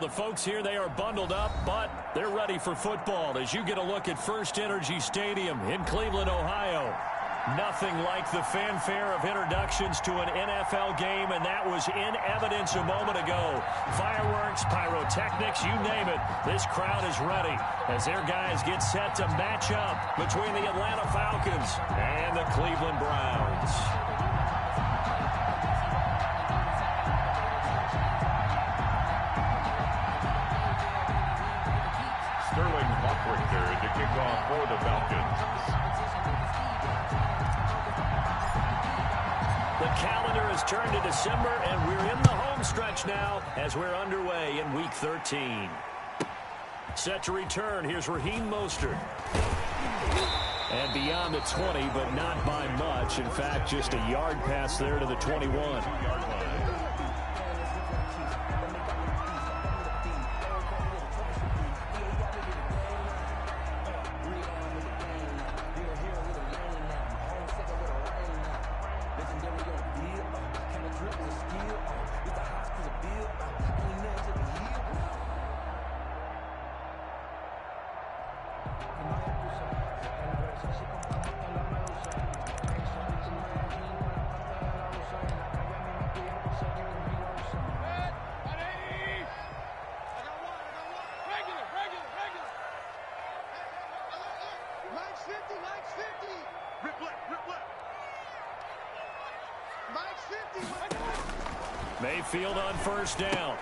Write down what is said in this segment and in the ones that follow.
The folks here, they are bundled up, but they're ready for football as you get a look at First Energy Stadium in Cleveland, Ohio. Nothing like the fanfare of introductions to an NFL game, and that was in evidence a moment ago. Fireworks, pyrotechnics, you name it. This crowd is ready as their guys get set to match up between the Atlanta Falcons and the Cleveland Browns. Sterling Hawkwrichter to kick off for the Falcons. The calendar has turned to December, and we're in the home stretch now as we're underway in Week 13. Set to return, here's Raheem Mostert. And beyond the 20, but not by much. In fact, just a yard pass there to the 21. Mayfield on first down.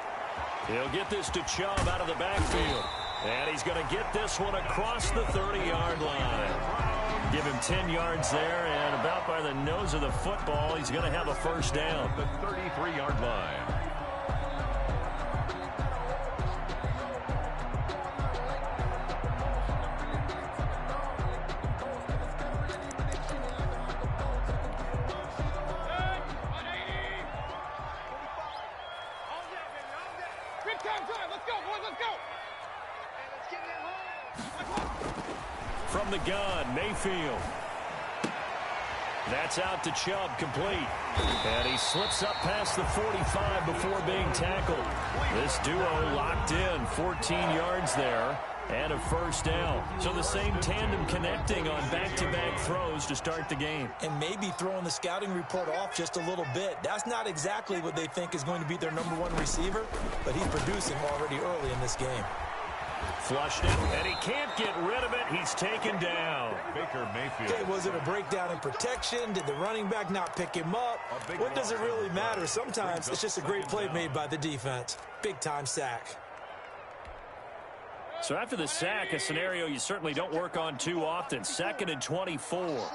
He'll get this to Chubb out of the backfield. And he's going to get this one across the 30-yard line. Give him 10 yards there, and about by the nose of the football, he's going to have a first down. The 33-yard line. From the gun, Mayfield. That's out to Chubb, complete. And he slips up past the 45 before being tackled. This duo locked in, 14 yards there, and a first down. So the same tandem connecting on back-to-back throws to start the game. And maybe throwing the scouting report off just a little bit. That's not exactly what they think is going to be their #1 receiver, but he's producing already early in this game. Flushed it, and he can't get rid of it. He's taken down. Baker Mayfield. Okay, was it a breakdown in protection? Did the running back not pick him up? What does it really matter? Sometimes it's just a great play made by the defense. Big-time sack. So after the sack, a scenario you certainly don't work on too often. 2nd and 24.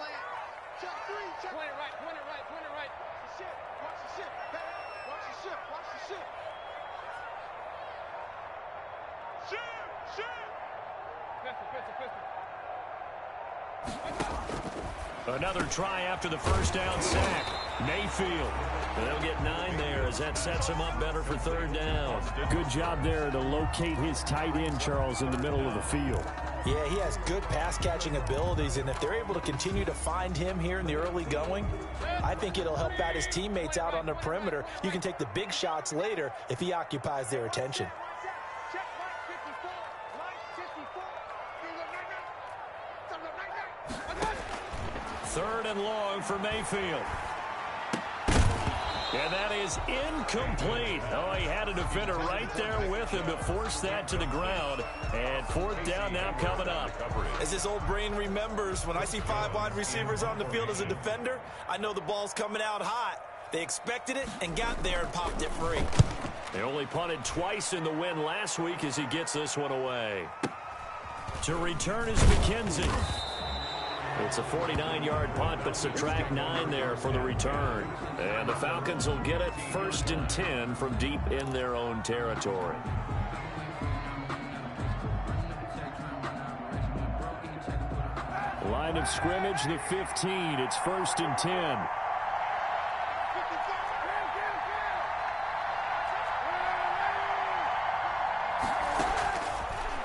Another try after the first down sack. Mayfield. They'll get 9 there as that sets him up better for 3rd down. Good job there to locate his tight end, Charles, in the middle of the field. Yeah, he has good pass-catching abilities, and if they're able to continue to find him here in the early going, I think it'll help out his teammates out on the perimeter. You can take the big shots later if he occupies their attention. Third and long for Mayfield. And that is incomplete. Oh, he had a defender right there with him to force that to the ground. And 4th down now coming up. As this old brain remembers, when I see 5 wide receivers on the field as a defender, I know the ball's coming out hot. They expected it and got there and popped it free. They only punted twice in the win last week as he gets this one away. To return is McKenzie. It's a 49-yard punt, but subtract 9 there for the return. And the Falcons will get it 1st and 10 from deep in their own territory. Line of scrimmage, the 15. It's 1st and 10.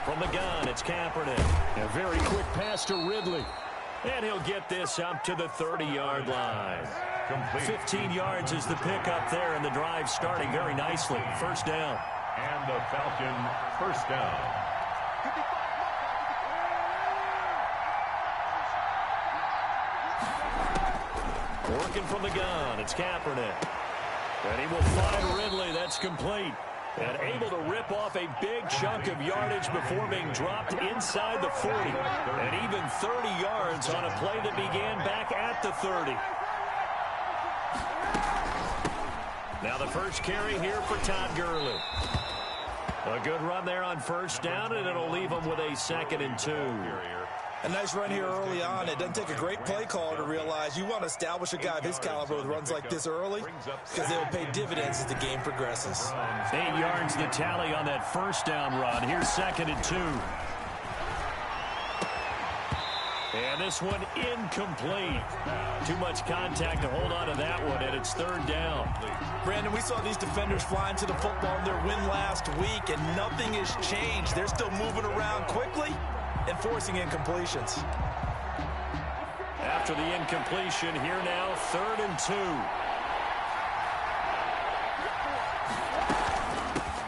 From the gun, it's Kaepernick. A very quick pass to Ridley. And he'll get this up to the 30-yard line. Complete. 15 yards is the pickup there, and the drive starting very nicely. 1st down. And the Falcon first down. Working from the gun, it's Kaepernick. And he will find Ridley. That's complete. And able to rip off a big chunk of yardage before being dropped inside the 40. And even 30 yards on a play that began back at the 30. Now the first carry here for Todd Gurley. A good run there on first down, and it'll leave him with a 2nd and 2. A nice run here early on. It doesn't take a great play caller to realize you want to establish a guy of his caliber with runs like this early because they will pay dividends as the game progresses. 8 yards the tally on that first down run. Here's 2nd and 2. And this one incomplete. Too much contact to hold on to that one, and it's 3rd down. Brandon, we saw these defenders flying to the football in their win last week, and nothing has changed. They're still moving around quickly and forcing incompletions. After the incompletion, here now, 3rd and 2.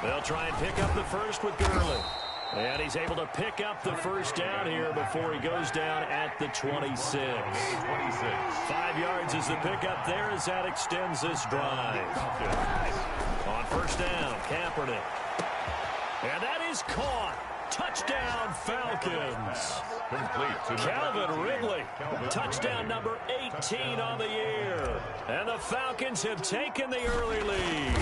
They'll try and pick up the first with Gurley. And he's able to pick up the first down here before he goes down at the 26. 5 yards is the pickup there as that extends this drive. On first down, Kaepernick. And that is caught. Touchdown, Falcons. Complete to Calvin Ridley. Touchdown number 18 on the year. And the Falcons have taken the early lead.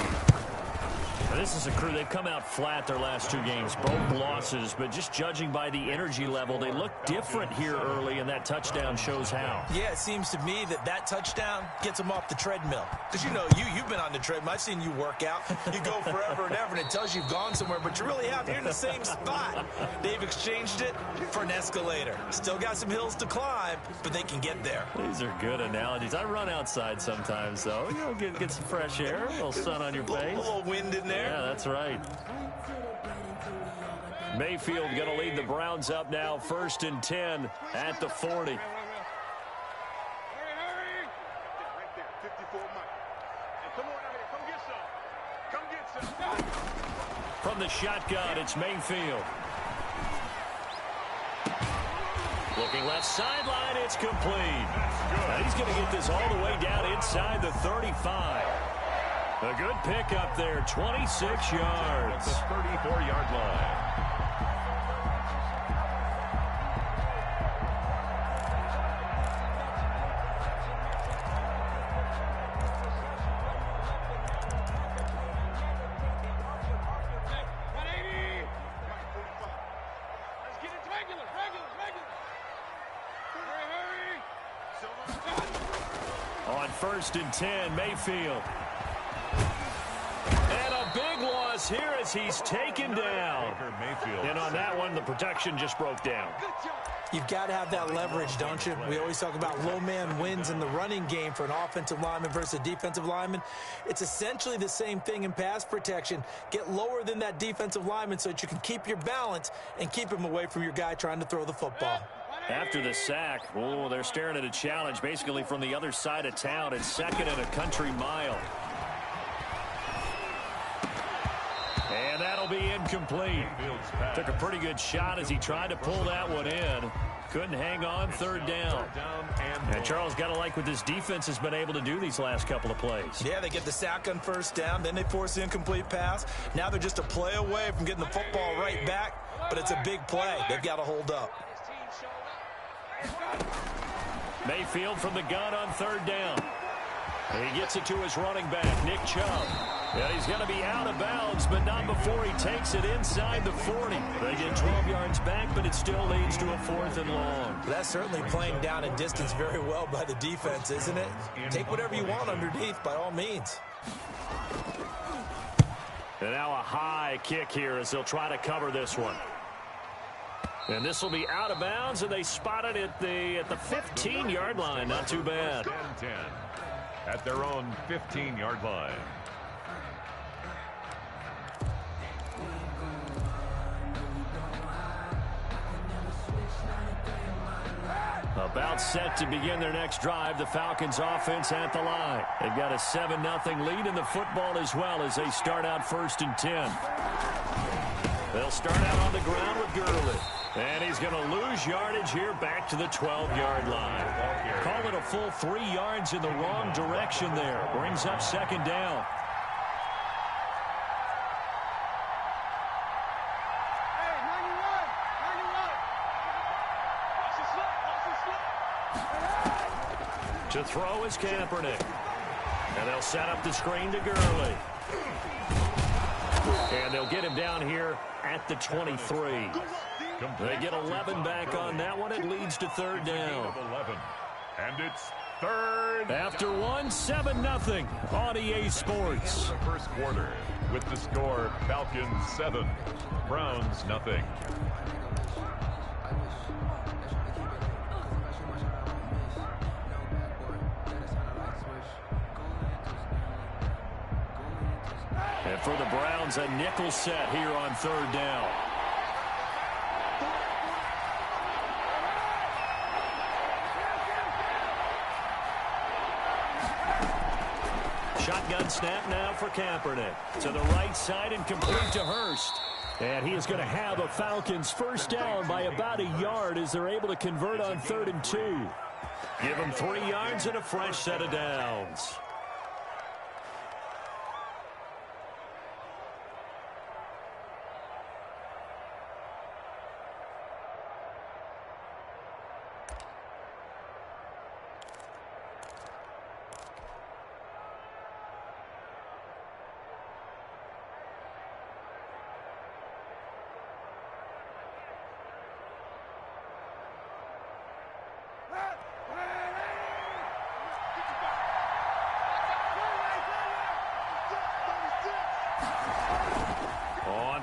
This is a crew, they've come out flat their last 2 games, both losses, but just judging by the energy level, they look different here early, and that touchdown shows how. Yeah, it seems to me that touchdown gets them off the treadmill. Because, you know, you've been on the treadmill. I've seen you work out. You go forever and ever, and it tells you you've gone somewhere, but you really have. You're in the same spot. They've exchanged it for an escalator. Still got some hills to climb, but they can get there. These are good analogies. I run outside sometimes, though. You know, get some fresh air, a little sun on your face. A little wind in there. Yeah, that's right. Mayfield going to lead the Browns up now, 1st and 10 at the 40. From the shotgun, it's Mayfield. Looking left sideline, it's complete. Now he's going to get this all the way down inside the 35. A good pickup there, 26 yards. The 34-yard line. On 1st and 10, Mayfield. And a big loss here as he's taken down. And on that one, the protection just broke down. You've got to have that leverage, don't you? We always talk about low man wins in the running game for an offensive lineman versus a defensive lineman. It's essentially the same thing in pass protection. Get lower than that defensive lineman so that you can keep your balance and keep him away from your guy trying to throw the football. After the sack, they're staring at a challenge basically from the other side of town. It's 2nd and a country mile. And that'll be incomplete. Took a pretty good shot as he tried to pull that one in. Couldn't hang on, 3rd down. And Charles, got to like what this defense has been able to do these last couple of plays. Yeah, they get the sack on 1st down, then they force the incomplete pass. Now they're just a play away from getting the football right back, but it's a big play. They've got to hold up. Mayfield from the gun on 3rd down. And he gets it to his running back, Nick Chubb. And he's going to be out of bounds, but not before he takes it inside the 40. They get 12 yards back, but it still leads to a 4th and long. That's certainly playing down in distance very well by the defense, isn't it? Take whatever you want underneath, by all means. And now a high kick here as they'll try to cover this one. And this will be out of bounds, and they spot it at the 15-yard line. Not too bad. 10-10 at their own 15-yard line. About set to begin their next drive. The Falcons offense at the line. They've got a 7-0 lead in the football as well as they start out 1st and 10. They'll start out on the ground with Gurley. And he's going to lose yardage here back to the 12-yard line. Call it a full 3 yards in the wrong direction there. Brings up second down. To throw is Kaepernick. And they'll set up the screen to Gurley. And they'll get him down here at the 23. They get 11 back on that one. It leads to third down. 11. And it's third. After one, 7-0 on EA Sports. First quarter with the score Falcons 7, Browns nothing. And for the Browns, a nickel set here on third down. Shotgun snap now for Kaepernick. To the right side and complete to Hurst. And he is going to have a Falcons first down by about a yard as they're able to convert on 3rd and 2. Give them 3 yards and a fresh set of downs.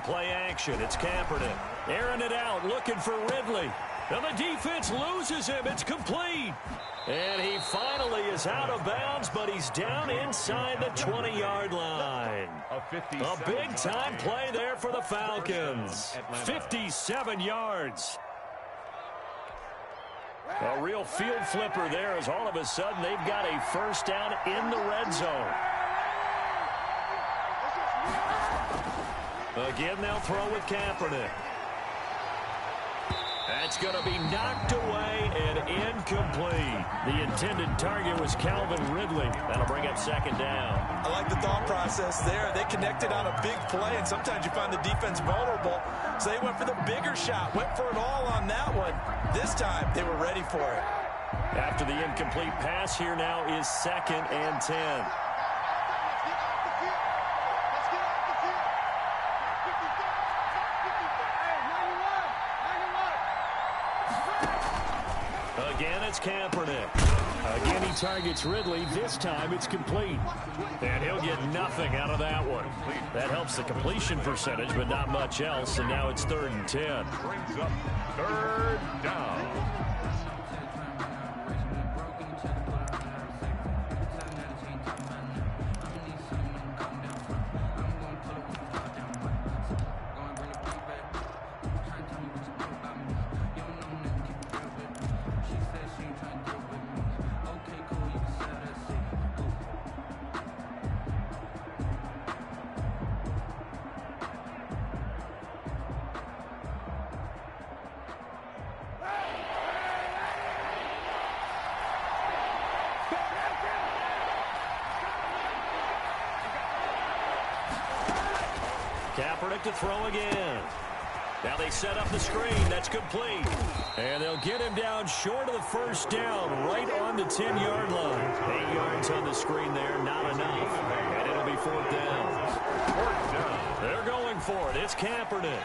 Play action. It's Kaepernick. Airing it out, looking for Ridley. And the defense loses him. It's complete. And he finally is out of bounds, but he's down inside the 20-yard line. A big-time play there for the Falcons. 57 yards. A real field flipper there as all of a sudden they've got a first down in the red zone. Again, they'll throw with Kaepernick. That's going to be knocked away and incomplete. The intended target was Calvin Ridley. That'll bring up second down. I like the thought process there. They connected on a big play, and sometimes you find the defense vulnerable. So they went for the bigger shot, went for it all on that one. This time, they were ready for it. After the incomplete pass, here now is 2nd and 10. Again, it's Kaepernick. Again, he targets Ridley. This time, it's complete. And he'll get nothing out of that one. That helps the completion percentage, but not much else. And now it's 3rd and 10. Brings up third down. Kaepernick to throw again. Now they set up the screen. That's complete. And they'll get him down short of the first down, right on the 10-yard line. 8 yards on the screen there, not enough. And it'll be 4th down. 4th down. They're going for it. It's Kaepernick.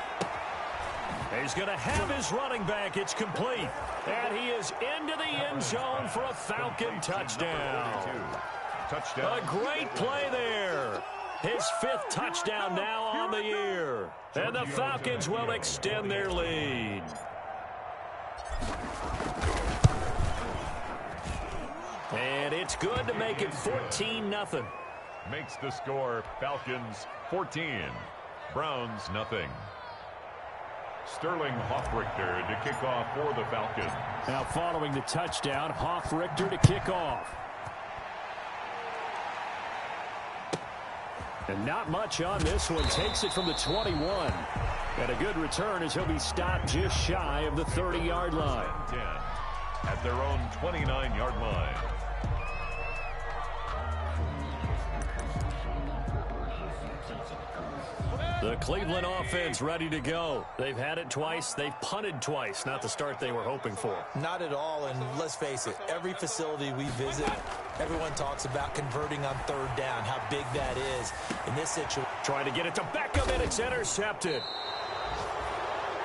He's going to have his running back. It's complete. And he is into the end zone for a Falcon touchdown. A great play there. His 5th touchdown now on the year. And the Falcons will extend their lead. And it's good to make it 14-0. Makes the score Falcons 14, Browns nothing. Sterling Hoffrichter to kick off for the Falcons. Now following the touchdown, Hoffrichter to kick off. And not much on this one. Takes it from the 21. And a good return as he'll be stopped just shy of the 30-yard line. 10 at their own 29-yard line. The Cleveland offense ready to go. They've had it twice. They've punted twice. Not the start they were hoping for. Not at all, and let's face it, every facility we visit, everyone talks about converting on third down, how big that is. In this situation, Trying to get it to Beckham, and it's intercepted.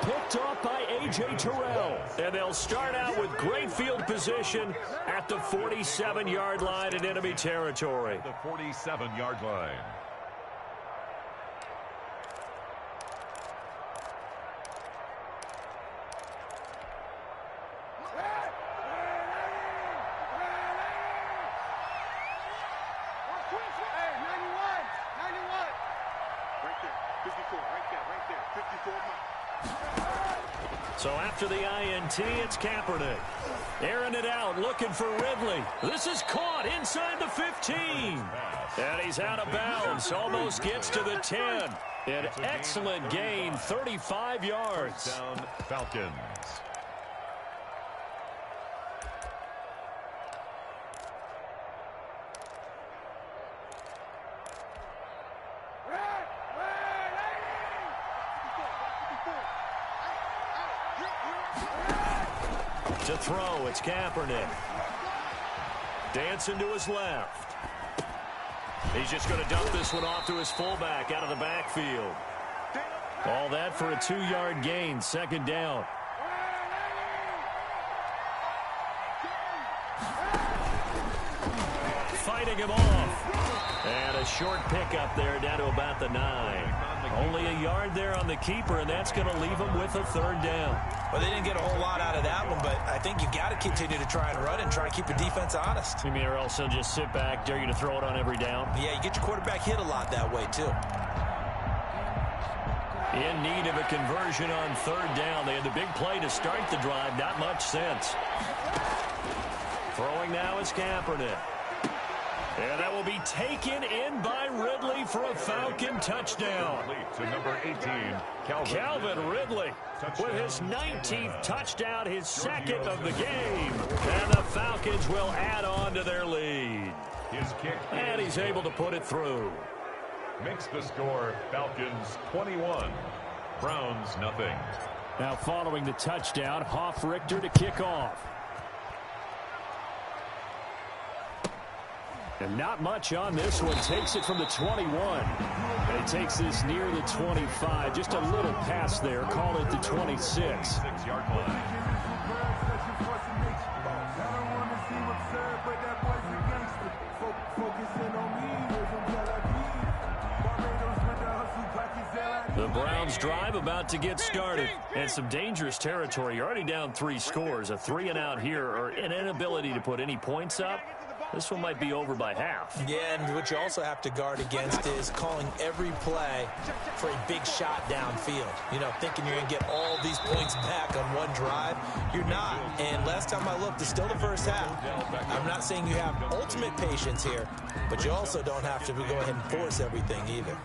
Picked off by A.J. Terrell. And they'll start out with great field position at the 47-yard line in enemy territory. The 47-yard line. So after the INT, it's Kaepernick. Airing it out, looking for Ridley. This is caught inside the 15. And he's out of bounds. Almost gets to the 10. An excellent gain, 35 yards. Down Falcons. To throw, it's Kaepernick. Dancing to his left. He's just going to dump this one off to his fullback out of the backfield. All that for a 2-yard gain, second down. Fighting him off. And a short pickup there down to about the 9. Only a yard there on the keeper, and that's going to leave him with a third down. well, they didn't get a whole lot out of that one, but I think you got to continue to try and run and try to keep the defense honest. You mean, or else they'll just sit back, dare you to throw it on every down? Yeah, you get your quarterback hit a lot that way, too. In need of a conversion on third down. They had the big play to start the drive. Not much sense. Throwing now is Kaepernick. And that will be taken in by Ridley for a Falcon touchdown. To number 18, Calvin Ridley with his 19th touchdown, his second of the game. And the Falcons will add on to their lead. His kick. And he's able to put it through. Makes the score Falcons 21, Browns nothing. Now following the touchdown, Richter to kick off. And not much on this one. Takes it from the 21. And he takes this near the 25. Just a little pass there. Call it the 26. 6-yard line. The Browns drive about to get started. And some dangerous territory. You're already down 3 scores. A 3-and-out here, or an inability to put any points up. This one might be over by half. Yeah, and what you also have to guard against is calling every play for a big shot downfield. You know, thinking you're going to get all these points back on one drive. You're not. And last time I looked, it's still the first half. I'm not saying you have ultimate patience here, but you also don't have to go ahead and force everything either.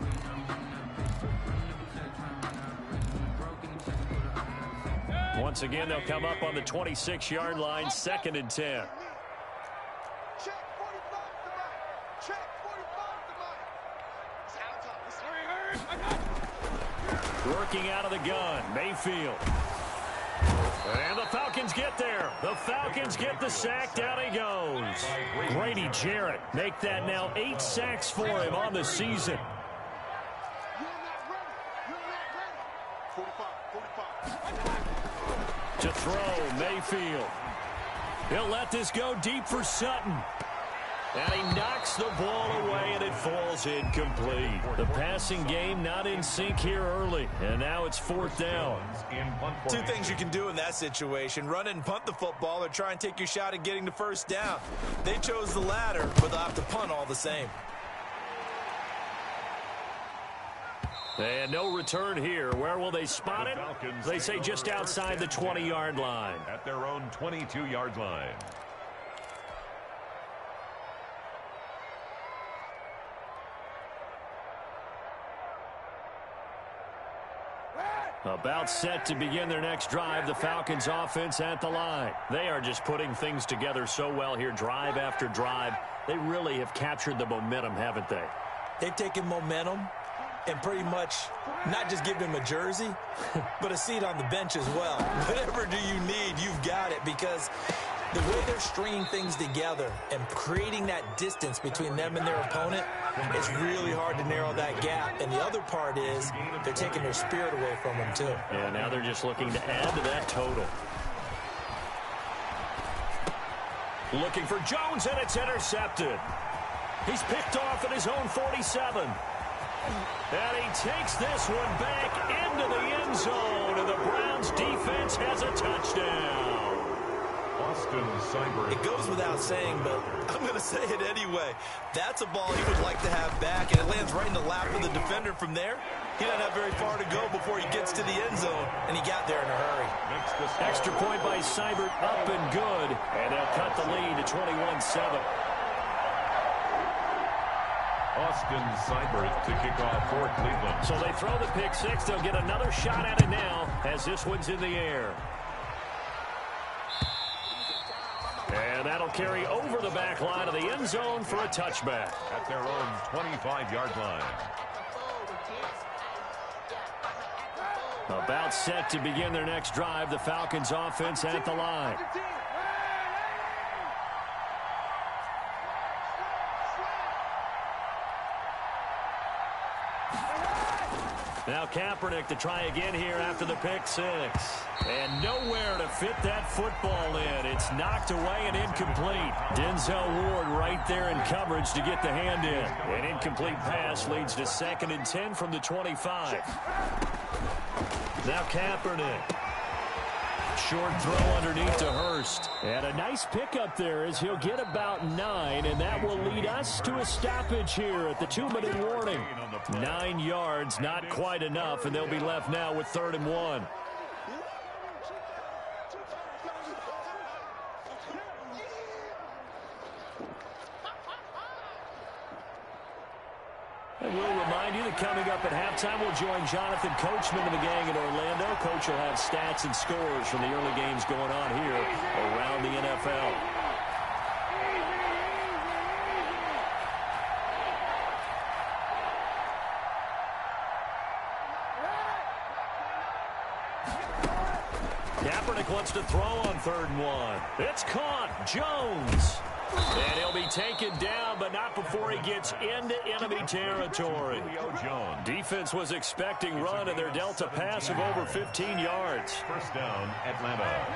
Once again, they'll come up on the 26-yard line, 2nd and 10. Working out of the gun, Mayfield. And the Falcons get there. The Falcons get the sack. Down he goes. Grady Jarrett make that now 8 sacks for him on the season. To throw, Mayfield. He'll let this go deep for Sutton. And he knocks the ball away, and it falls incomplete. The passing game not in sync here early, and now it's 4th down. 2 things you can do in that situation: run and punt the football, or try and take your shot at getting the first down. They chose the latter, but they'll have to punt all the same. And no return here. Where will they spot it? They say just outside the 20-yard line. At their own 22-yard line. About set to begin their next drive, the Falcons offense at the line. They are just putting things together so well here, drive after drive. They really have captured the momentum, haven't they? They've taken momentum and pretty much not just given him a jersey, but a seat on the bench as well. Whatever do you need, you've got it, because the way they're stringing things together and creating that distance between them and their opponent, it's really hard to narrow that gap. And the other part is they're taking their spirit away from them, too. Yeah, now they're just looking to add to that total. Looking for Jones, and it's intercepted. He's picked off at his own 47. And he takes this one back into the end zone, and the Browns defense has a touchdown. It goes without saying, but I'm going to say it anyway. That's a ball he would like to have back, and it lands right in the lap of the defender from there. He doesn't have very far to go before he gets to the end zone, and he got there in a hurry. Extra point by Seibert, up and good, and they'll cut the lead to 21-7. Austin Seibert to kick off for Cleveland. So they throw the pick six. They'll get another shot at it now as this one's in the air. And that'll carry over the back line of the end zone for a touchback. At their own 25-yard line. About set to begin their next drive, the Falcons offense at the line. Now Kaepernick to try again here after the pick six. And nowhere to fit that football in. It's knocked away and incomplete. Denzel Ward right there in coverage to get the hand in. An incomplete pass leads to 2nd and 10 from the 25. Now Kaepernick. Short throw underneath to Hurst. And a nice pickup there as he'll get about 9, and that will lead us to a stoppage here at the 2-minute warning. 9 yards, not quite enough, and they'll be left now with 3rd and 1. And we'll remind you that coming up at halftime, we'll join Jonathan Coachman and the gang in Orlando. Coach will have stats and scores from the early games going on here around the NFL. Kaepernick wants to throw on 3rd and 1. It's caught. Jones. And he'll be taken down, but not before he gets into enemy territory. Defense was expecting run, and they're dealt a pass of over 15 yards. First down, Atlanta.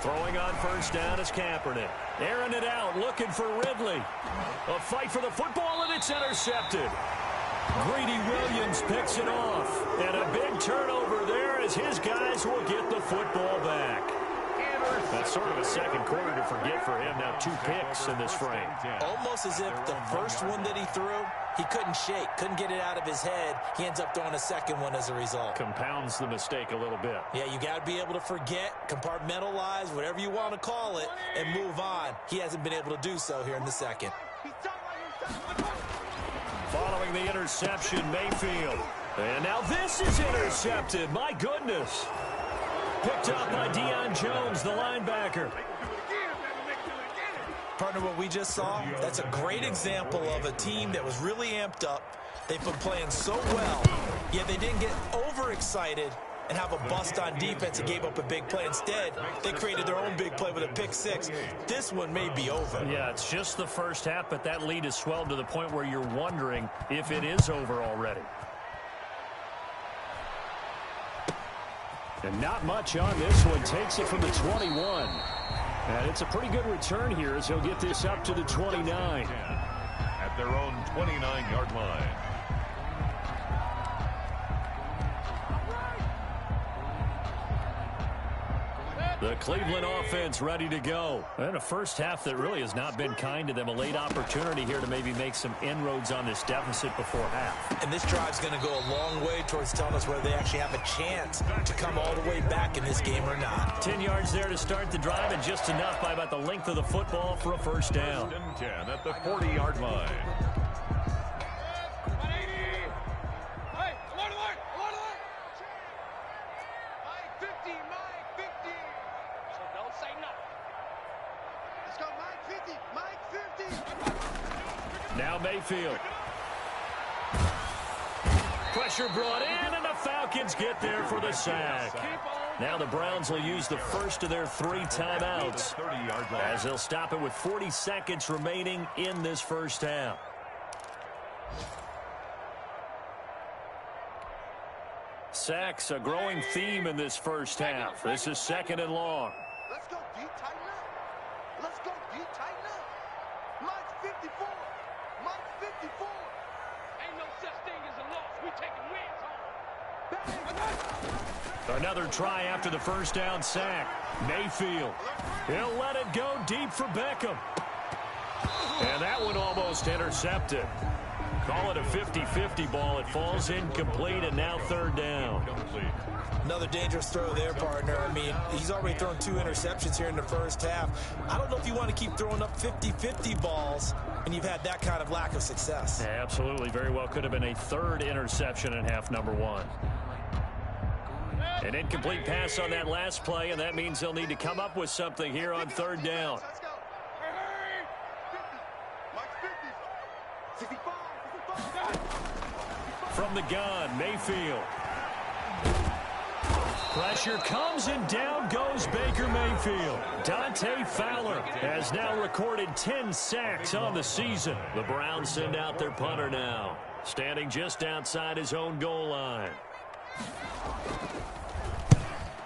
Throwing on first down is Kaepernick. Airing it out, looking for Ridley. A fight for the football, and it's intercepted. Greedy Williams picks it off. And a big turnover there as his guys will get the football back. That's sort of a second quarter to forget for him. Now 2 picks in this frame. Almost as if the first one that he threw, he couldn't shake, couldn't get it out of his head. He ends up throwing a second one as a result. Compounds the mistake a little bit. Yeah, you got to be able to forget, compartmentalize, whatever you want to call it, and move on. He hasn't been able to do so here in the second. Following the interception, Mayfield. And now this is intercepted. My goodness. Picked up by Deion Jones, the linebacker. Partner, what we just saw, that's a great example of a team that was really amped up. They've been playing so well, yet they didn't get overexcited and have a bust on defense and gave up a big play. Instead, they created their own big play with a pick six. This one may be over. Yeah, it's just the first half, but that lead has swelled to the point where you're wondering if it is over already. And not much on this one. Takes it from the 21. And it's a pretty good return here as he'll get this up to the 29. At their own 29-yard line. The Cleveland offense ready to go. And a first half that really has not been kind to them. A late opportunity here to maybe make some inroads on this deficit before half. And this drive's going to go a long way towards telling us whether they actually have a chance to come all the way back in this game or not. 10 yards there to start the drive, and just enough by about the length of the football for a first down. 10 at the 40-yard line. Now Mayfield. Pressure brought in, and the Falcons get there for the sack. Now the Browns will use the first of their 3 timeouts as they'll stop it with 40 seconds remaining in this first half. Sacks, a growing theme in this first half. This is 2nd and long. Let's go deep, tighten up. Let's go deep, tighten up. Mike's 54. Mike's 54. Ain't no such thing as a loss. We taking wins home. Another try after the first down sack. Mayfield. He'll let it go deep for Beckham. And that one almost intercepted. Call it a 50-50 ball. It falls incomplete, and now 3rd down. Another dangerous throw there, partner. I mean, he's already thrown 2 interceptions here in the first half. I don't know if you want to keep throwing up 50-50 balls when you've had that kind of lack of success. Yeah, absolutely. Very well could have been a 3rd interception in half number 1. An incomplete pass on that last play, and that means they'll need to come up with something here on 3rd down. Let's go. Hey, 50. Mike's 50. 65. From the gun, Mayfield. Pressure comes, and down goes Baker Mayfield. Dante Fowler has now recorded 10 sacks on the season. The Browns send out their punter now, standing just outside his own goal line.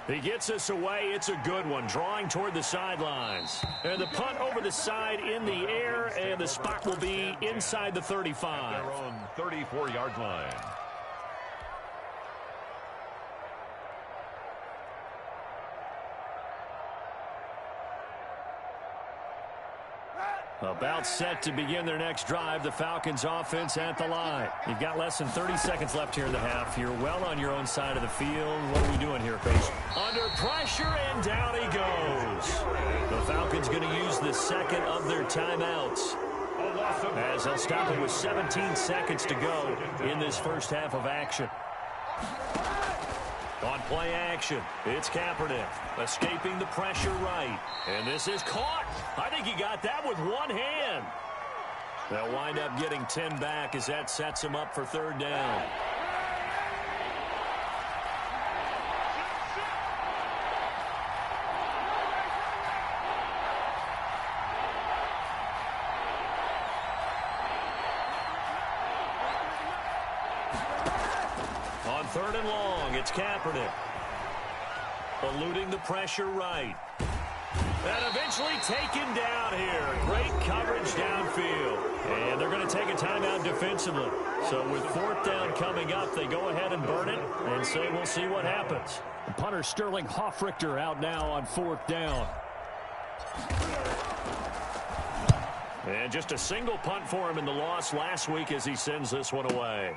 He gets us away. It's a good one, drawing toward the sidelines. And the punt over the side in the air, and the spot will be inside the 35. Their own 34-yard line. About set to begin their next drive. The Falcons offense at the line. You've got less than 30 seconds left here in the half. You're well on your own side of the field. What are we doing here, Coach? Under pressure, and down he goes. The Falcons going to use the 2nd of their timeouts as they'll stop it with 17 seconds to go in this first half of action. On play action, it's Kaepernick escaping the pressure right. And this is caught. I think he got that with one hand. They'll wind up getting 10 back as that sets him up for 3rd down. On 3rd and long, it's Kaepernick. Eluding the pressure right. And eventually taken down here. Great coverage downfield. And they're going to take a timeout defensively. So with 4th down coming up, they go ahead and burn it and say we'll see what happens. The punter Sterling Hoffrichter out now on 4th down. And just a single punt for him in the loss last week as he sends this one away.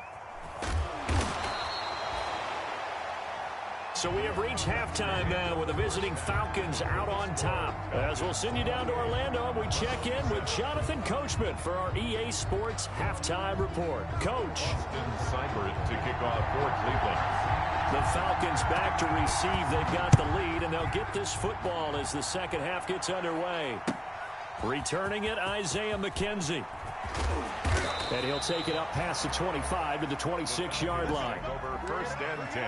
So we have reached halftime now with the visiting Falcons out on top. As we'll send you down to Orlando, we check in with Jonathan Coachman for our EA Sports Halftime Report. Coach. Austin Seibert to kick off for Cleveland. The Falcons back to receive. They've got the lead, and they'll get this football as the second half gets underway. Returning it, Isaiah McKenzie. And he'll take it up past the 25 to the 26-yard line. Over 1st and 10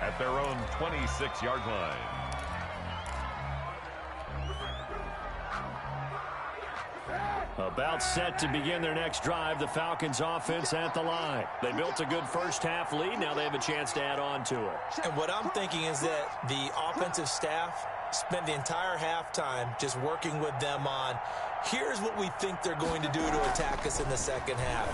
at their own 26-yard line. About set to begin their next drive, the Falcons offense at the line. They built a good first half lead. Now they have a chance to add on to it. And what I'm thinking is that the offensive staff spent the entire halftime just working with them on, here's what we think they're going to do to attack us in the second half.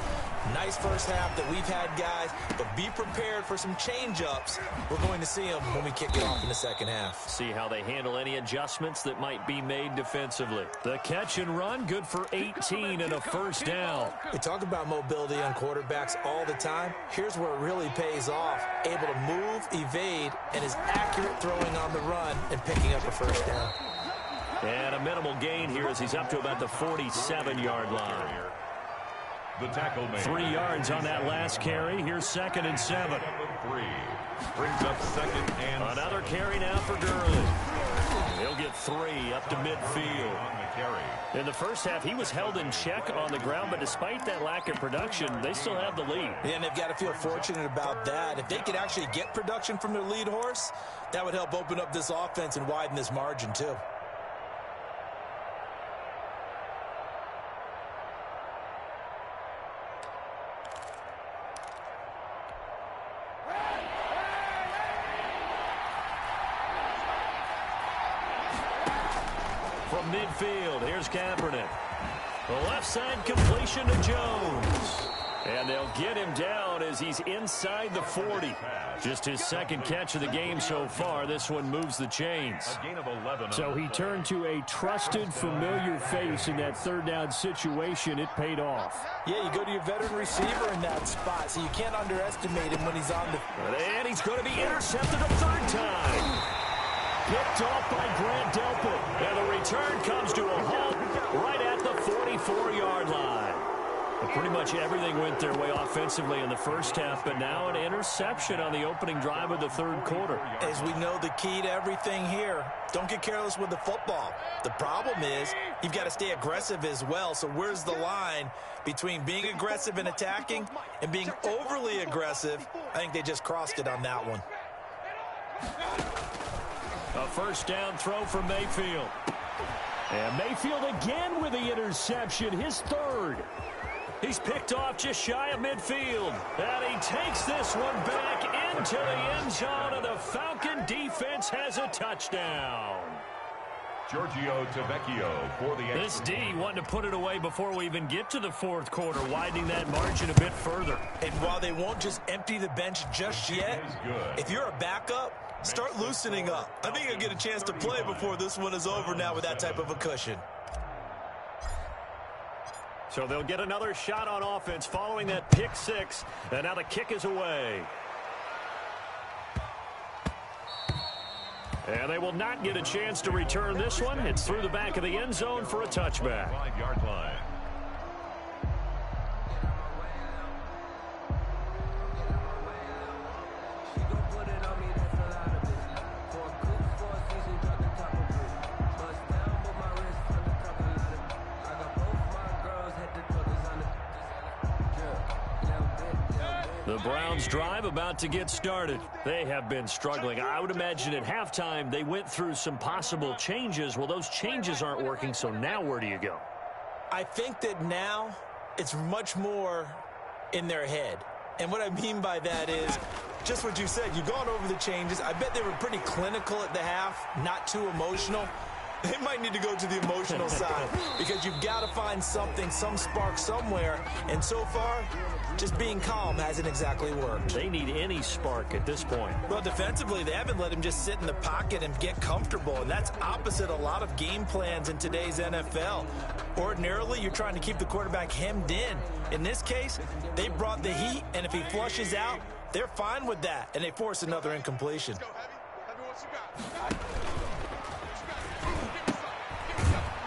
Nice first half that we've had, guys, but be prepared for some change-ups. We're going to see them when we kick it off in the second half. See how they handle any adjustments that might be made defensively. The catch and run, good for 18 and a first down. We talk about mobility on quarterbacks all the time. Here's where it really pays off. Able to move, evade, and is accurate throwing on the run and picking up a first down. And a minimal gain here as he's up to about the 47-yard line. The tackle made. 3 yards on that last carry. Here's 2nd and 7. 3 brings up 2nd and Another carry now for Gurley. He'll get 3 up to midfield. On the carry. In the first half, he was held in check on the ground, but despite that lack of production, they still have the lead. And they've got to feel fortunate about that. If they could actually get production from their lead horse, that would help open up this offense and widen this margin too. From midfield, here's Kaepernick. The left side completion to Jones. And they'll get him down as he's inside the 40. Just his second catch of the game so far. This one moves the chains. A gain of 11. So he turned to a trusted, familiar face in that third down situation. It paid off. Yeah, you go to your veteran receiver in that spot, so you can't underestimate him when he's on the... And he's going to be intercepted a third time. Picked off by Grant Delpit. And the return comes to a halt right at the 44-yard line. But pretty much everything went their way offensively in the first half, but now an interception on the opening drive of the third quarter. As we know, the key to everything here, don't get careless with the football. The problem is you've got to stay aggressive as well. So where's the line between being aggressive and attacking and being overly aggressive? I think they just crossed it on that one. A first down throw from Mayfield. And Mayfield again with the interception, his third. He's picked off just shy of midfield. And he takes this one back into the end zone, and the Falcon defense has a touchdown. Giorgio Tavecchio for the extra. This D wanting to put it away before we even get to the fourth quarter, widening that margin a bit further. And while they won't just empty the bench just yet, if you're a backup, start loosening up. I think you'll get a chance to play before this one is over now with that type of a cushion. So they'll get another shot on offense following that pick six, and now the kick is away. And they will not get a chance to return this one. It's through the back of the end zone for a touchback. 5-yard line. The Browns drive about to get started. They have been struggling. I would imagine at halftime they went through some possible changes. Well, those changes aren't working, so now where do you go? I think that now it's much more in their head. And what I mean by that is just what you said. You've gone over the changes. I bet they were pretty clinical at the half, not too emotional. They might need to go to the emotional side because you've got to find something, some spark somewhere. And so far, just being calm hasn't exactly worked. They need any spark at this point. Well, defensively, they haven't let him just sit in the pocket and get comfortable, and that's opposite a lot of game plans in today's NFL. Ordinarily, you're trying to keep the quarterback hemmed in. In this case, they brought the heat, and if he flushes out, they're fine with that, and they force another incompletion.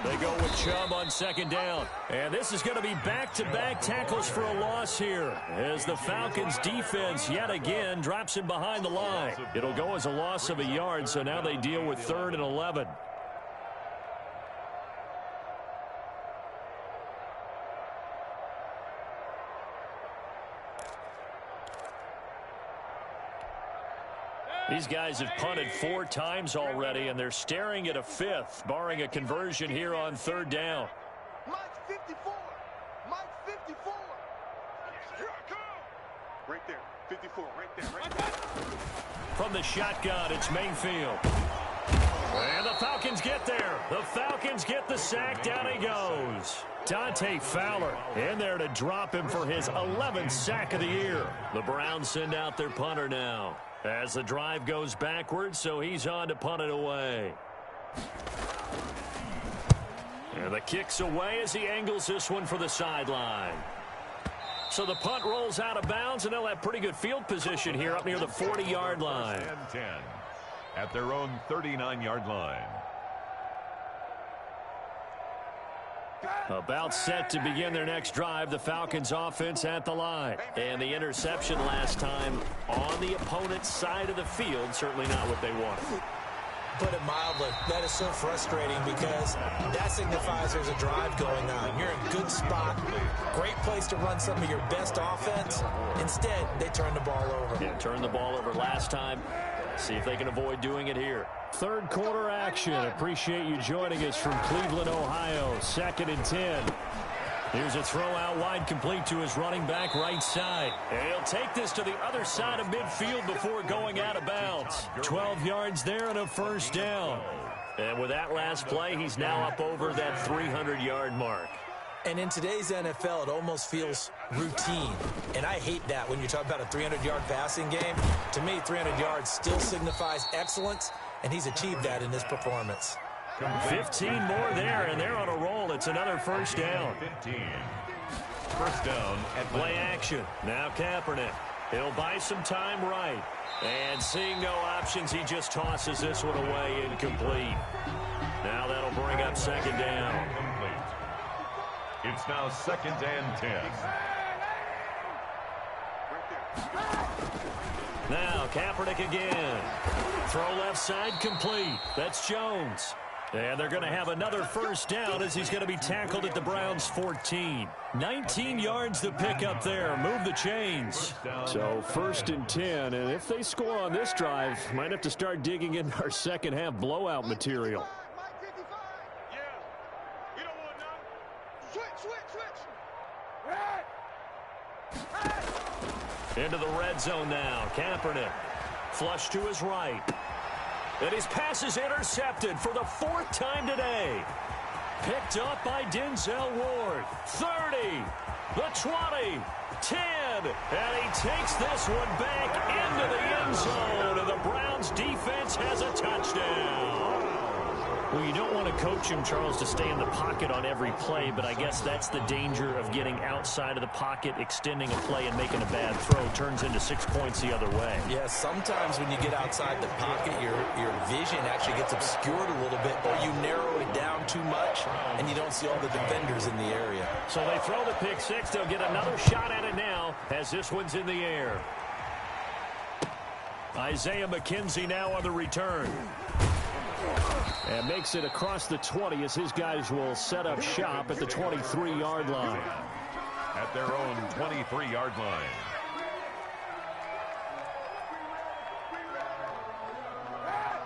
They go with Chubb on second down. And this is going to be back-to-back tackles for a loss here as the Falcons defense yet again drops him behind the line. It'll go as a loss of a yard, so now they deal with 3rd and 11. These guys have punted 4 times already, and they're staring at a 5th, barring a conversion here on 3rd down. Mike 54. Mike 54. Here I come. Right there. 54. Right there. Right there. From the shotgun, it's Mayfield. And the Falcons get there. The Falcons get the sack. Down he goes. Dante Fowler in there to drop him for his 11th sack of the year. The Browns send out their punter now as the drive goes backwards, so he's on to punt it away. And the kick's away as he angles this one for the sideline. So the punt rolls out of bounds, and they'll have pretty good field position here up near the 40-yard line. 10 at their own 39-yard line. About set to begin their next drive, the Falcons offense at the line. And the interception last time on the opponent's side of the field, certainly not what they wanted. put it mildly. That is so frustrating because that signifies there's a drive going on. You're in a good spot, great place to run some of your best offense. Instead, they turn the ball over. Yeah, turned the ball over last time. See if they can avoid doing it here. Third quarter action. Appreciate you joining us from Cleveland, Ohio. 2nd and 10. Here's a throw out wide, complete to his running back right side. And he'll take this to the other side of midfield before going out of bounds. 12 yards there and a first down. And with that last play, he's now up over that 300-yard mark. And in today's NFL, it almost feels routine. And I hate that when you talk about a 300-yard passing game. To me, 300 yards still signifies excellence, and he's achieved that in this performance. 15 more there, and they're on a roll. It's another first down. 15. First down at Play action. Now Kaepernick. He'll buy some time right. And seeing no options, he just tosses this one away incomplete. Now that'll bring up 2nd down. Complete. It's now 2nd and 10. Now Kaepernick again. Throw left side complete. That's Jones. And they're going to have another first down as he's going to be tackled at the Browns' 14. 19 yards to pick up there. Move the chains. So 1st and 10, and if they score on this drive, might have to start digging in our second half blowout material. Into the red zone now. Kaepernick. Flush to his right. And his pass is intercepted for the 4th time today. Picked up by Denzel Ward. 30, the 20, 10. And he takes this one back into the end zone. And the Browns defense has a touchdown. Well, you don't want to coach him, Charles, to stay in the pocket on every play, but I guess that's the danger of getting outside of the pocket, extending a play and making a bad throw. Turns into 6 points the other way. Yeah, sometimes when you get outside the pocket, your vision actually gets obscured a little bit, or you narrow it down too much, and you don't see all the defenders in the area. So they throw the pick six. They'll get another shot at it now as this one's in the air. Isaiah McKenzie now on the return. And makes it across the 20 as his guys will set up shop at the 23-yard line. At their own 23-yard line.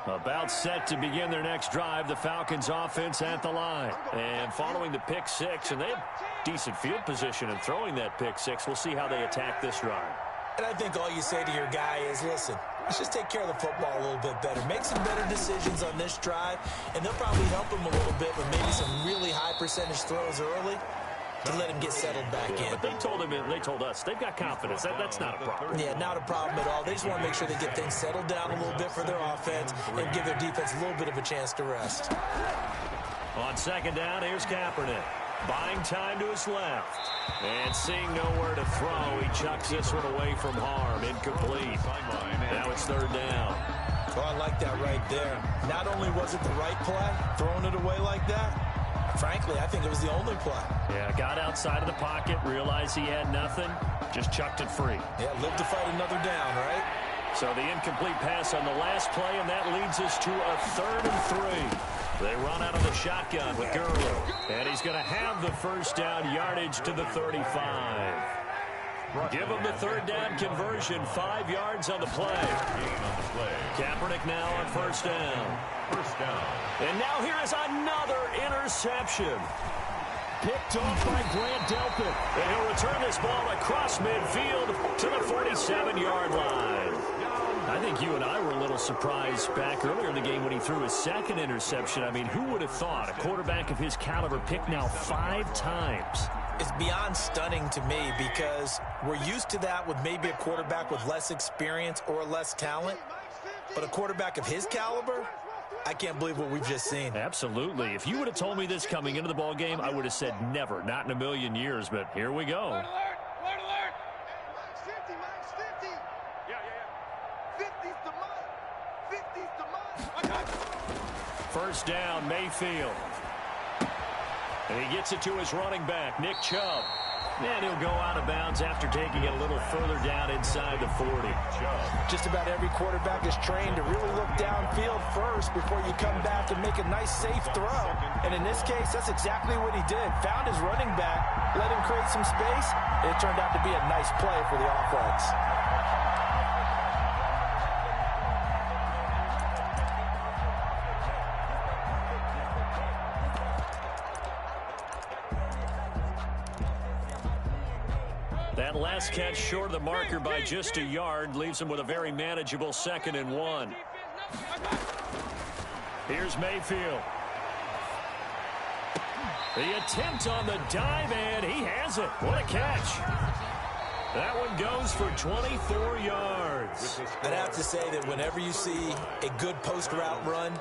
About set to begin their next drive, the Falcons offense at the line. And following the pick six, and they have decent field position in throwing that pick six. We'll see how they attack this drive. And I think all you say to your guy is, listen, let's just take care of the football a little bit better. Make some better decisions on this drive, and they'll probably help him a little bit with maybe some really high percentage throws early to let him get settled back in. But they told us they've got confidence. That's not a problem. Yeah, not a problem at all. They just want to make sure they get things settled down a little bit for their offense and give their defense a little bit of a chance to rest. On 2nd down, here's Kaepernick. Buying time to his left. And seeing nowhere to throw, he chucks this one away from harm. Incomplete. Now it's 3rd down. Oh, I like that right there. Not only was it the right play, throwing it away like that, frankly, I think it was the only play. Yeah, got outside of the pocket, realized he had nothing, just chucked it free. Yeah, live to fight another down, right? So the incomplete pass on the last play, and that leads us to a 3rd and 3. They run out of the shotgun with Gurley. And he's going to have the first down, yardage to the 35. Give him the 3rd down conversion, 5 yards on the play. Kaepernick now on 1st down. And now here is another interception. Picked off by Grant Delpit. And he'll return this ball across midfield to the 47-yard line. I think you and I were a little surprised back earlier in the game when he threw his 2nd interception. I mean, who would have thought a quarterback of his caliber picked now 5 times? It's beyond stunning to me because we're used to that with maybe a quarterback with less experience or less talent. But a quarterback of his caliber, I can't believe what we've just seen. Absolutely. If you would have told me this coming into the ball game, I would have said never, not in a million years. But here we go. Alert! Alert! Max 50. Yeah. 50's the mark. 50's the mark. First down, Mayfield. And he gets it to his running back, Nick Chubb. And he'll go out of bounds after taking it a little further down inside the 40. Just about every quarterback is trained to really look downfield first before you come back and make a nice, safe throw. And in this case, that's exactly what he did. Found his running back, let him create some space, and it turned out to be a nice play for the offense. That last catch short of the marker by just a yard leaves him with a very manageable 2nd and 1. Here's Mayfield. The attempt on the dive, and he has it. What a catch. That one goes for 24 yards. I'd have to say that whenever you see a good post route run,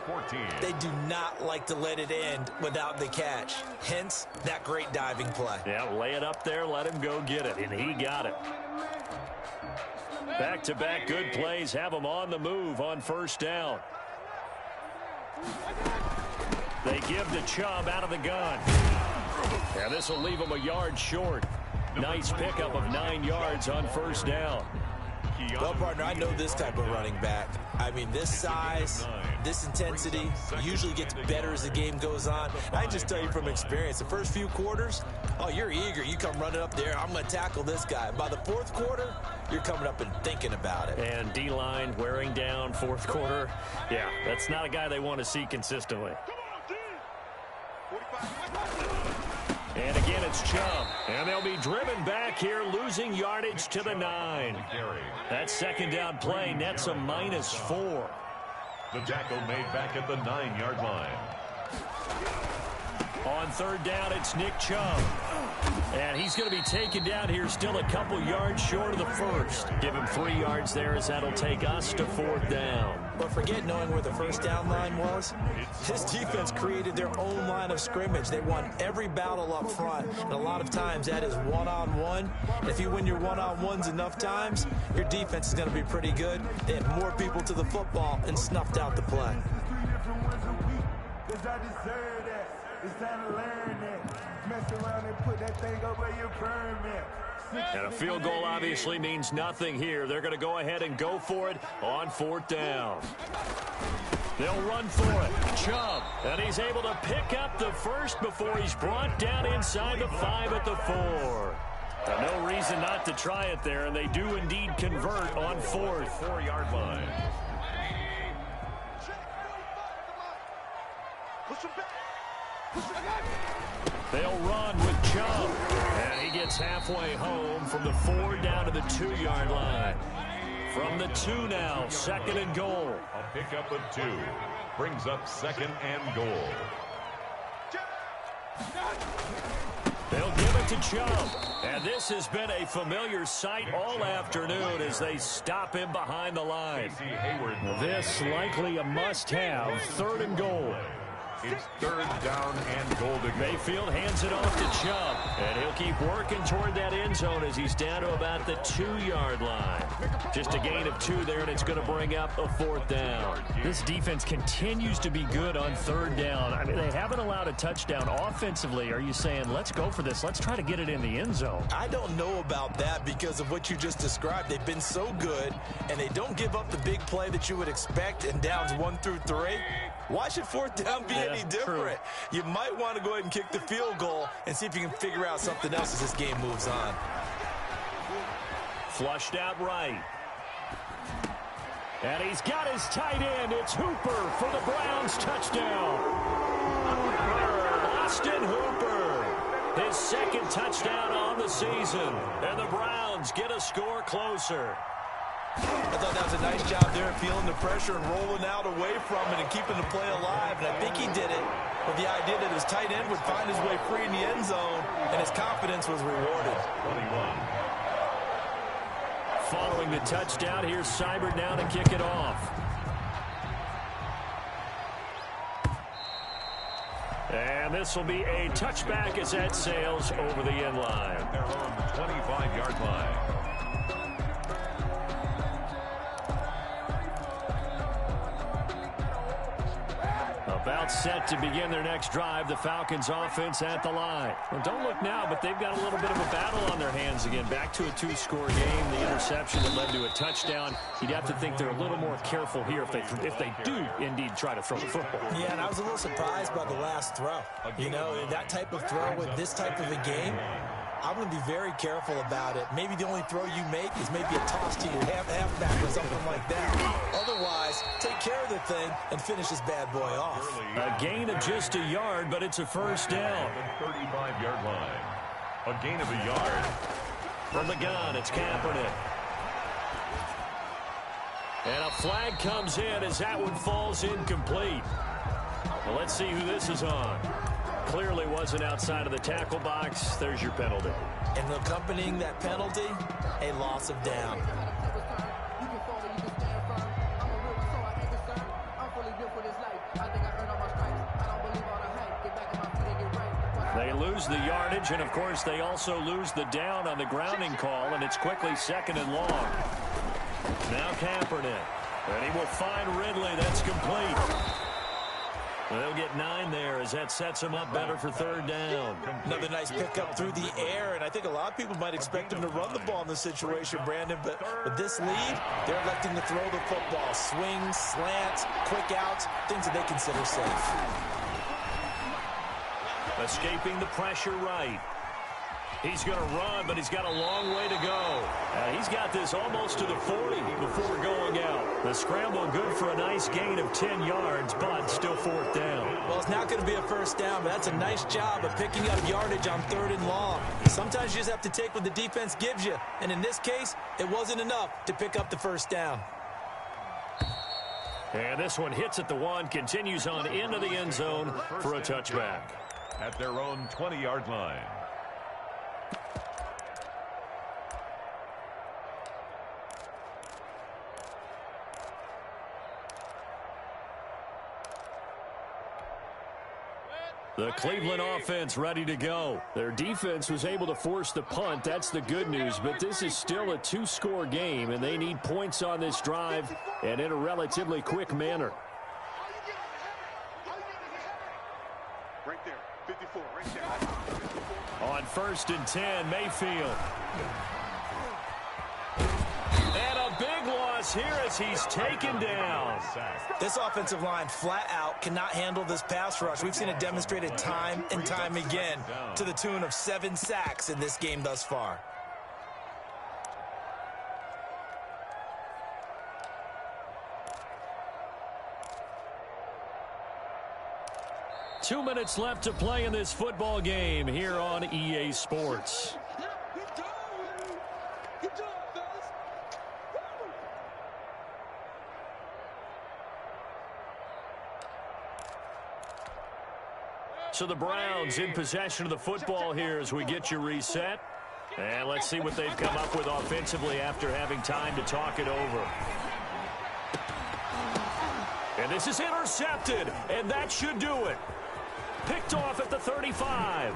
they do not like to let it end without the catch. Hence, that great diving play. Yeah, lay it up there, let him go get it, and he got it. Back-to-back good plays have him on the move on 1st down. They give the Chubb out of the gun. And this will leave him a yard short. Nice pickup of 9 yards on 1st down. Well, partner, I know this type of running back. I mean, this size, this intensity usually gets better as the game goes on. I just tell you from experience, the first few quarters, oh, you're eager. You come running up there, I'm going to tackle this guy. By the 4th quarter, you're coming up and thinking about it. And D-line wearing down 4th quarter. Yeah, that's not a guy they want to see consistently. And again, it's Chubb. And they'll be driven back here, losing yardage to the 9. That 2nd down play nets a -4. The tackle made back at the 9-yard line. On 3rd down, it's Nick Chubb. And he's going to be taken down here still a couple yards short of the 1st. Give him 3 yards there as that'll take us to 4th down. But forget knowing where the 1st down line was. This defense created their own line of scrimmage. They won every battle up front. And a lot of times that is one-on-one. And if you win your one-on-ones enough times, your defense is going to be pretty good. They had more people to the football and snuffed out the play. It's time to learn that. Mess around and put that thing up where your permit. And a field goal obviously means nothing here. They're going to go ahead and go for it on 4th down. They'll run for it. Chubb. And he's able to pick up the 1st before he's brought down inside the 5 at the 4. No reason not to try it there, and they do indeed convert on 4th. 4-yard line. They'll run with Chubb. And he gets halfway home from the 4 down to the 2-yard line. From the 2 now, 2nd and goal. A pickup of 2. Brings up 2nd and goal. They'll give it to Chubb. And this has been a familiar sight all afternoon as they stop him behind the line. This likely a must-have. 3rd and goal. It's 3rd down and goal to go. Mayfield hands it off to Chubb. And he'll keep working toward that end zone as he's down to about the 2-yard line. Just a gain of 2 there, and it's going to bring up a 4th down. This defense continues to be good on 3rd down. I mean, they haven't allowed a touchdown offensively. Are you saying, let's go for this? Let's try to get it in the end zone. I don't know about that because of what you just described. They've been so good, and they don't give up the big play that you would expect in downs 1 through 3. Why should 4th down be any different? True. You might want to go ahead and kick the field goal and see if you can figure out something else as this game moves on. Flushed out right. And he's got his tight end. It's Hooper for the Browns touchdown. Austin Hooper. His 2nd touchdown on the season. And the Browns get a score closer. I thought that was a nice job there, feeling the pressure and rolling out away from it and keeping the play alive. And I think he did it with the idea that his tight end would find his way free in the end zone, and his confidence was rewarded. 21. Following the touchdown, here's Seibert now to kick it off. And this will be a touchback as that sails over the end line. They're on the 25-yard line. About set to begin their next drive. The Falcons offense at the line. Well, don't look now, but they've got a little bit of a battle on their hands again. Back to a 2-score game. The interception that led to a touchdown. You'd have to think they're a little more careful here if they do indeed try to throw the football. Yeah, and I was a little surprised by the last throw. You know, that type of throw with this type of a game, I'm going to be very careful about it. Maybe the only throw you make is maybe a toss to your halfback or something like that. Otherwise, take care of the thing and finish this bad boy off. A gain of just a yard, but it's a first down. 35-yard line. A gain of a yard. From the gun, it's Kaepernick. And a flag comes in as that one falls incomplete. Well, let's see who this is on. Clearly wasn't outside of the tackle box. There's your penalty. And accompanying that penalty, a loss of down. They lose the yardage, and of course they also lose the down on the grounding call, and it's quickly 2nd and long. Now Kaepernick, and he will find Ridley. That's complete. They'll get 9 there as that sets him up better for 3rd down. Another nice pickup through the air, and I think a lot of people might expect him to run the ball in this situation, Brandon, but with this lead, they're electing to throw the football. Swings, slants, quick outs, things that they consider safe. Escaping the pressure right. He's going to run, but he's got a long way to go. He's got this almost to the 40 before going out. The scramble good for a nice gain of 10 yards, but still 4th down. Well, it's not going to be a first down, but that's a nice job of picking up yardage on 3rd and long. Sometimes you just have to take what the defense gives you, and in this case, it wasn't enough to pick up the first down. And this one hits at the 1, continues on into the end zone for a touchback. At their own 20-yard line. The Cleveland offense ready to go. Their defense was able to force the punt. That's the good news. But this is still a 2-score game, and they need points on this drive and in a relatively quick manner. Right there, 54, right there. On 1st and 10, Mayfield. And a big loss here as he's taken down. This offensive line flat out cannot handle this pass rush. We've seen it demonstrated time and time again to the tune of 7 sacks in this game thus far. Two minutes left to play in this football game here on EA Sports. So the Browns in possession of the football here as we get you reset. And let's see what they've come up with offensively after having time to talk it over. And this is intercepted, and that should do it. Picked off at the 35.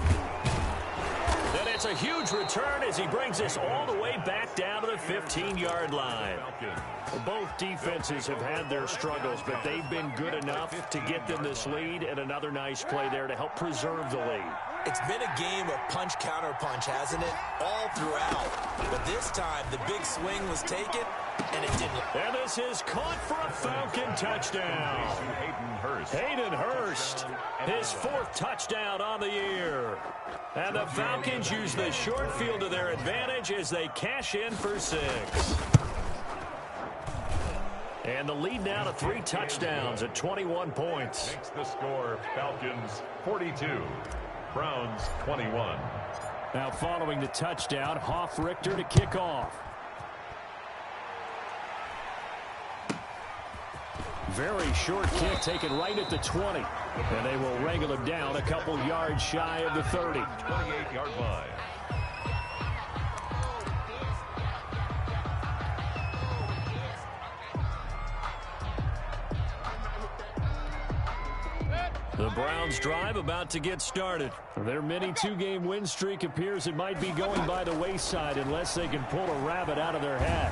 And it's a huge return as he brings us all the way back down to the 15-yard line. Well, both defenses have had their struggles, but they've been good enough to get them this lead, and another nice play there to help preserve the lead. It's been a game of punch-counter-punch, hasn't it? All throughout. But this time, the big swing was taken, and it didn't. And this is caught for a Falcon touchdown. Hayden Hurst, his 4th touchdown on the year. And the Falcons use the short field to their advantage as they cash in for 6. And the lead now to 3 touchdowns at 21 points. Makes the score Falcons 42, Browns 21. Now following the touchdown, Hoff-Richter to kick off. Very short kick taken right at the 20. And they will wrangle him down a couple yards shy of the 30. 28-yard line. The Browns drive about to get started. Their mini two-game win streak appears it might be going by the wayside unless they can pull a rabbit out of their hat.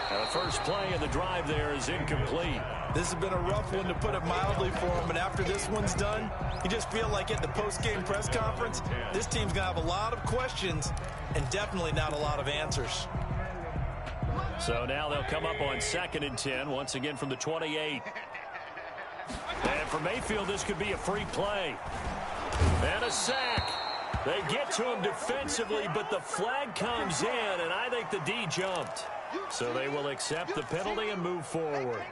The first play of the drive there is incomplete. This has been a rough one, to put it mildly, for him. And after this one's done, you just feel like at the post-game press conference, this team's going to have a lot of questions and definitely not a lot of answers. So now they'll come up on 2nd and 10, once again from the 28. And for Mayfield, this could be a free play. And a sack. They get to him defensively, but the flag comes in, and I think the D jumped. So they will accept the penalty and move forward.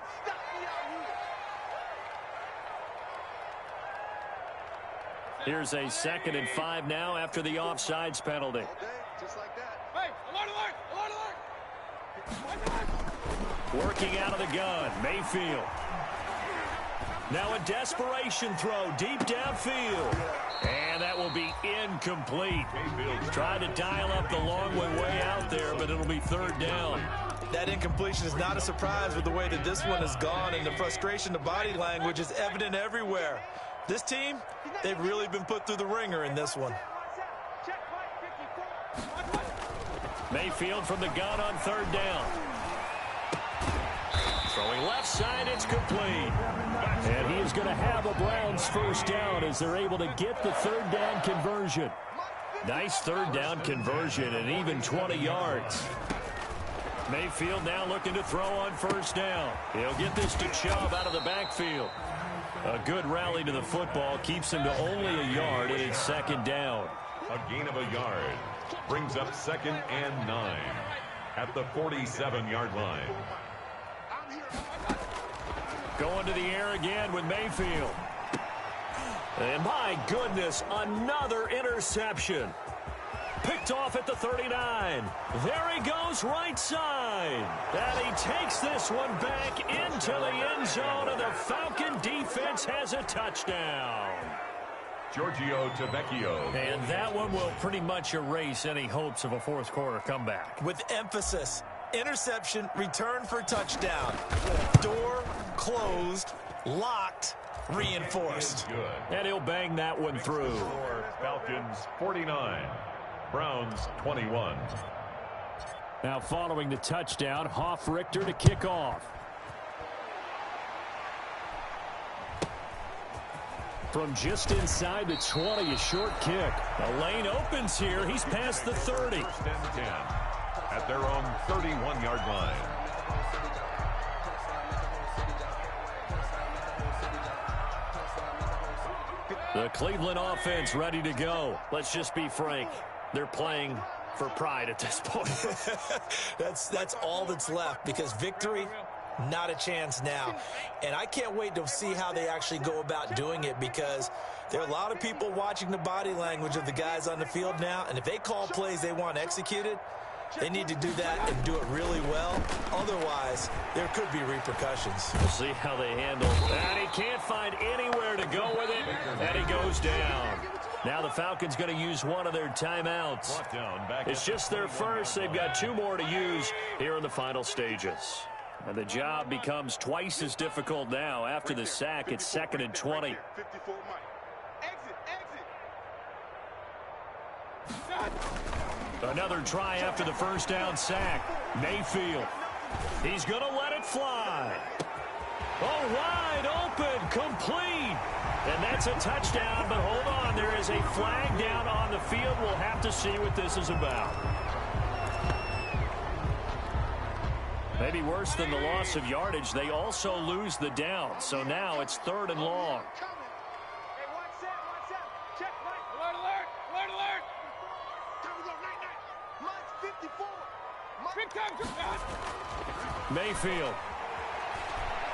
Here's a 2nd and 5 now after the offsides penalty. Working out of the gun, Mayfield. Now a desperation throw deep downfield. And that will be incomplete. Tried to dial up the long way out there, but it'll be 3rd down. That incompletion is not a surprise with the way that this one has gone, and the frustration, the body language is evident everywhere. This team, they've really been put through the ringer in this one. Mayfield from the gun on 3rd down. Throwing left side, it's complete. And he is going to have a Browns first down as they're able to get the 3rd down conversion. Nice 3rd down conversion and even 20 yards. Mayfield now looking to throw on 1st down. He'll get this to Chubb out of the backfield. A good rally to the football keeps him to only a yard, and it's 2nd down. A gain of a yard brings up 2nd and 9 at the 47-yard line. Going to the air again with Mayfield. And my goodness, another interception. Picked off at the 39. There he goes right side. And he takes this one back into the end zone, and the Falcon defense has a touchdown. Giorgio Tavecchio. And that one will pretty much erase any hopes of a 4th quarter comeback. With emphasis, interception, return for touchdown. Door closed, locked, reinforced. Good. And he'll bang that one through. Falcons 49, Browns 21. Now following the touchdown, Hoff-Richter to kick off. From just inside the 20, a short kick. The lane opens here. He's past the 30. 1st and 10 at their own 31-yard line. The Cleveland offense ready to go. Let's just be frank. They're playing for pride at this point. That's all that's left, because victory, not a chance now. And I can't wait to see how they actually go about doing it, because there are a lot of people watching the body language of the guys on the field now, and if they call plays they want executed, they need to do that and do it really well. Otherwise, there could be repercussions. We'll see how they handle. And he can't find anywhere to go with it, and he goes down. Now the Falcons going to use one of their timeouts. It's just their first. They've got 2 more to use here in the final stages. And the job becomes twice as difficult now. After the sack, it's 2nd and 20. Another try after the 1st down sack. Mayfield. He's going to let it fly. Oh, wide open, complete. And that's a touchdown, but hold on. There is a flag down on the field. We'll have to see what this is about. Maybe worse than the loss of yardage, they also lose the down. So now it's 3rd and long. Mayfield.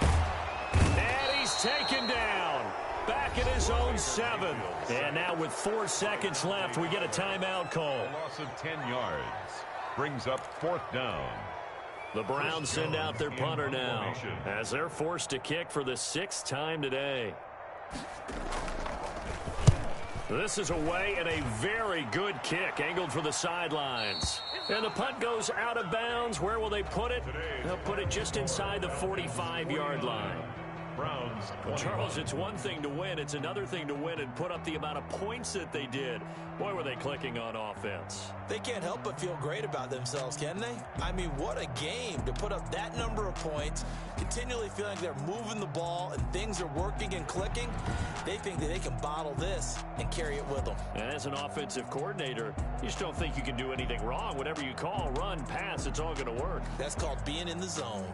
And he's taken down. Back at his own 7. And now with 4 seconds left, we get a timeout call. A loss of 10 yards brings up 4th down. The Browns send out their punter now as they're forced to kick for the 6th time today. This is away and a very good kick angled for the sidelines. And the punt goes out of bounds. Where will they put it? They'll put it just inside the 45-yard line. Browns 21. Charles, it's one thing to win. It's another thing to win and put up the amount of points that they did. Boy, were they clicking on offense. They can't help but feel great about themselves, can they? I mean, what a game to put up that number of points, continually feeling like they're moving the ball and things are working and clicking. They think that they can bottle this and carry it with them. And as an offensive coordinator, you just don't think you can do anything wrong. Whatever you call, run, pass, it's all going to work. That's called being in the zone.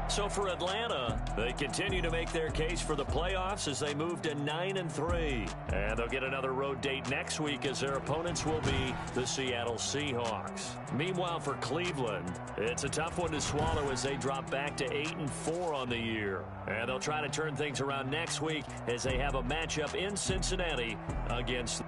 So for Atlanta, they continue to make their case for the playoffs as they move to 9-3. And they'll get another road date next week as their opponents will be the Seattle Seahawks. Meanwhile, for Cleveland, it's a tough one to swallow as they drop back to 8-4 on the year. And they'll try to turn things around next week as they have a matchup in Cincinnati against